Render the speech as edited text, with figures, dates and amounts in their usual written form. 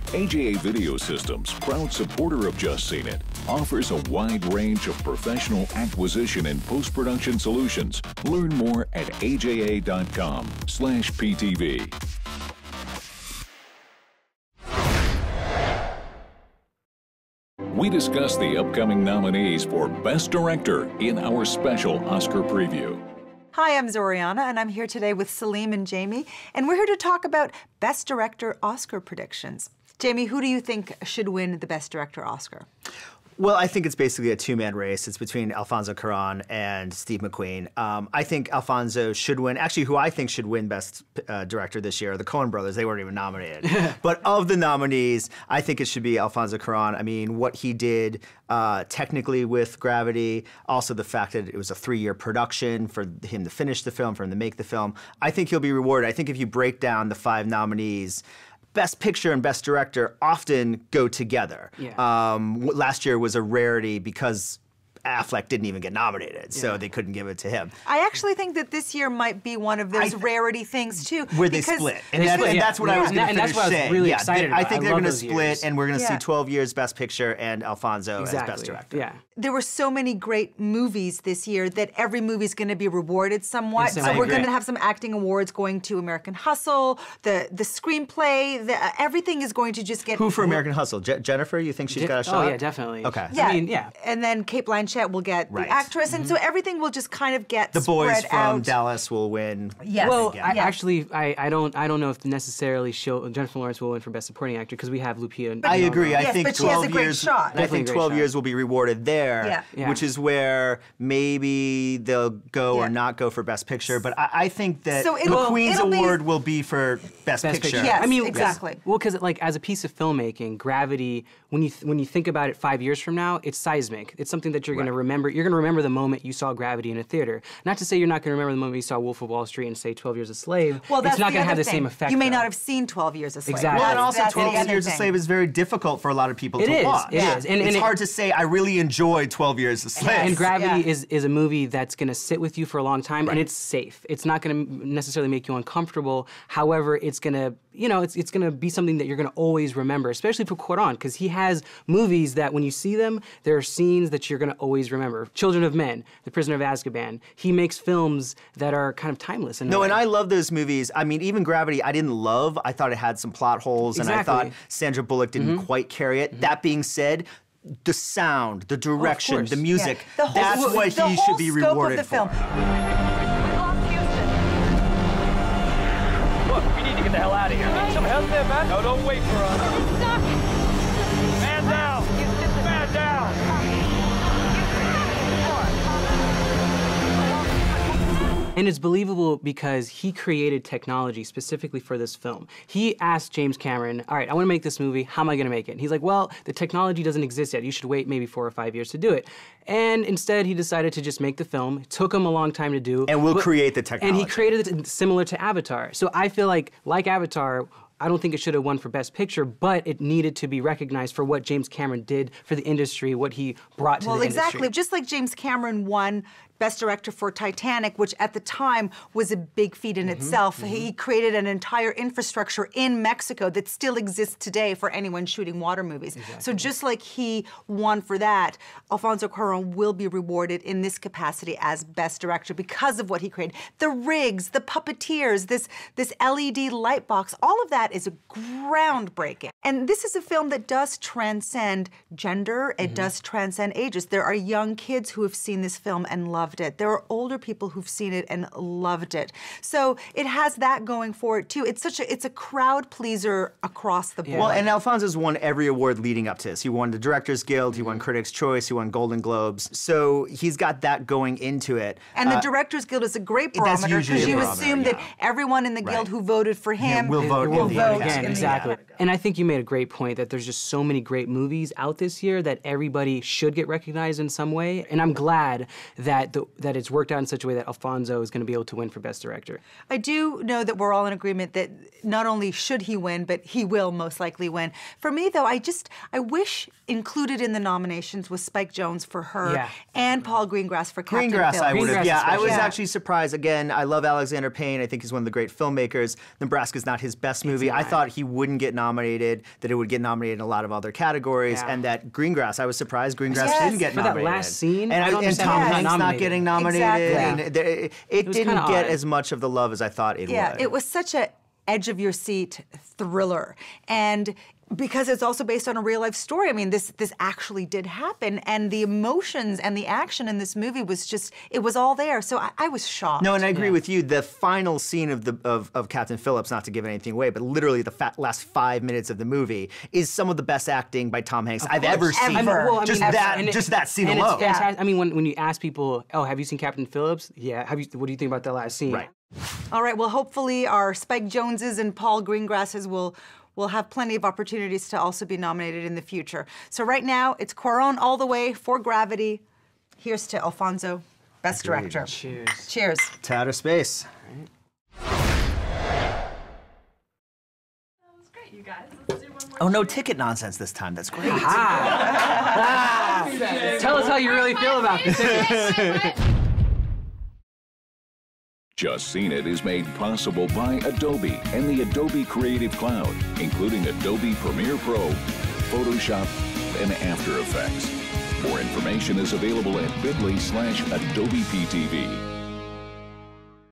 AJA Video Systems, proud supporter of Just Seen It, offers a wide range of professional acquisition and post-production solutions. Learn more at aja.com/PTV. We discuss the upcoming nominees for Best Director in our special Oscar preview. Hi, I'm Zorianna, and I'm here today with Salim and Jami, and we're here to talk about Best Director Oscar predictions. Jami, who do you think should win the Best Director Oscar? Well, I think it's basically a two-man race. It's between Alfonso Cuarón and Steve McQueen. I think Alfonso should win. Actually, who I think should win Best Director this year are the Coen brothers. They weren't even nominated. But of the nominees, I think it should be Alfonso Cuarón. I mean, what he did technically with Gravity, also the fact that it was a 3-year production for him to finish the film, for him to make the film. I think he'll be rewarded. I think if you break down the 5 nominees, Best Picture and Best Director often go together. Yeah. Last year was a rarity because Affleck didn't even get nominated, so they couldn't give it to him. I actually think that this year might be one of those rarity things too. Where they split. And that's what I was going to finish saying. I was really excited about. I think they're going to split, years. and we're going to see 12 years Best Picture and Alfonso as Best Director. Yeah. There were so many great movies this year that every movie's going to be rewarded somewhat. So we're going to have some acting awards going to American Hustle, the screenplay, everything is going to just get... Who for American Hustle? Jennifer, you think she's got a shot? Oh, yeah, definitely. Okay. Yeah. I mean, yeah. And then Cate Blanchett will get the actress, and so everything will just kind of get The boys spread from out. Dallas will win. Yes. Well, I don't know if necessarily Jennifer Lawrence will win for Best Supporting Actor because we have Lupita. I agree. I think but she has 12 a great years. shot. I think 12 years will be rewarded there, which is where maybe they'll go or not go for Best Picture. But I think that McQueen's award will be for Best Picture. Yes, I mean, exactly. Well, because like as a piece of filmmaking, Gravity, when you think about it 5 years from now, it's seismic. It's something that you're going to remember. You're going to remember the moment you saw Gravity in a theater. Not to say you're not going to remember the moment you saw Wolf of Wall Street and say 12 Years a Slave. Well, that's it's not going to have the same effect. You may not have seen 12 Years a Slave. Exactly. Well, and also That's 12 Years a Slave is very difficult for a lot of people to watch. It is. And it's hard to say, I really enjoyed 12 Years a Slave. And Gravity is a movie that's going to sit with you for a long time, and it's safe. It's not going to necessarily make you uncomfortable. However, it's going to, it's going to be something that you're going to always remember, especially for Cuarón, because he has movies that when you see them, there are scenes that you're going to always remember. Children of Men, The Prisoner of Azkaban. He makes films that are kind of timeless. And I love those movies. I mean, even Gravity, I didn't love. I thought it had some plot holes, and I thought Sandra Bullock didn't quite carry it. That being said, the sound, the direction, the music, that's what he should be rewarded for. Look, we need to get the hell out of here. Need some help there, man? No, don't wait for us. Man down! Man down! And it's believable because he created technology specifically for this film. He asked James Cameron, all right, I want to make this movie. How am I going to make it? And he's like, well, the technology doesn't exist yet. You should wait maybe 4 or 5 years to do it. And instead, he decided to just make the film. It took him a long time to do. And we'll create the technology. And he created it similar to Avatar. So I feel like Avatar, I don't think it should have won for Best Picture, but it needed to be recognized for what James Cameron did for the industry, what he brought to the industry. Well, exactly. Just like James Cameron won Best Director for Titanic, which at the time was a big feat in itself. He created an entire infrastructure in Mexico that still exists today for anyone shooting water movies. So just like he won for that, Alfonso Cuarón will be rewarded in this capacity as Best Director because of what he created. The rigs, the puppeteers, this LED light box, all of that is groundbreaking. And this is a film that does transcend gender, it does transcend ages. There are young kids who have seen this film and loved it. There are older people who've seen it and loved it. So it has that going for it too. It's a crowd pleaser across the board. Well, and Alfonso's won every award leading up to this. He won the Directors Guild, he won Critics' Choice, he won Golden Globes. So he's got that going into it. And the Directors Guild is a great barometer because you assume that everyone in the guild who voted for him will vote again. Exactly. And I think you made a great point that there's just so many great movies out this year that everybody should get recognized in some way. And I'm glad that that it's worked out in such a way that Alfonso is going to be able to win for Best Director. I do know that we're all in agreement that not only should he win, but he will most likely win. For me, though, I wish included in the nominations was Spike Jonze for Her and Paul Greengrass for Captain Greengrass, Phillips. I would have. Yeah, I was Yeah. actually surprised. Again, I love Alexander Payne. I think he's one of the great filmmakers. Nebraska's not his best movie. I thought he wouldn't get nominated, that it would get nominated in a lot lot of other categories, and that Greengrass, I was surprised Greengrass didn't get nominated. For that last scene, and Tom Hanks not getting nominated. Exactly. And it didn't get as much of the love as I thought it would. Yeah, it was such a edge-of-your-seat thriller. And because it's also based on a real-life story. I mean, this actually did happen, and the emotions and the action in this movie was just, it was all there. So I was shocked. No, and I agree with you. The final scene of Captain Phillips, not to give anything away, but literally the last 5 minutes of the movie is some of the best acting by Tom Hanks I've ever seen. Just that scene alone. It's fantastic. I mean, when you ask people, oh, have you seen Captain Phillips? Yeah. What do you think about that last scene? Right. All right. Well, hopefully our Spike Jonzes and Paul Greengrasses will have plenty of opportunities to also be nominated in the future. So right now, it's Cuarón all the way for Gravity. Here's to Alfonso, Best Director. Cheers. Cheers. To outer space. That was great, you guys. Let's do one more. Oh, no ticket nonsense this time. That's great. Tell us how you really feel about this. Just Seen It is made possible by Adobe and the Adobe Creative Cloud, including Adobe Premiere Pro, Photoshop, and After Effects. More information is available at bit.ly/AdobePTV.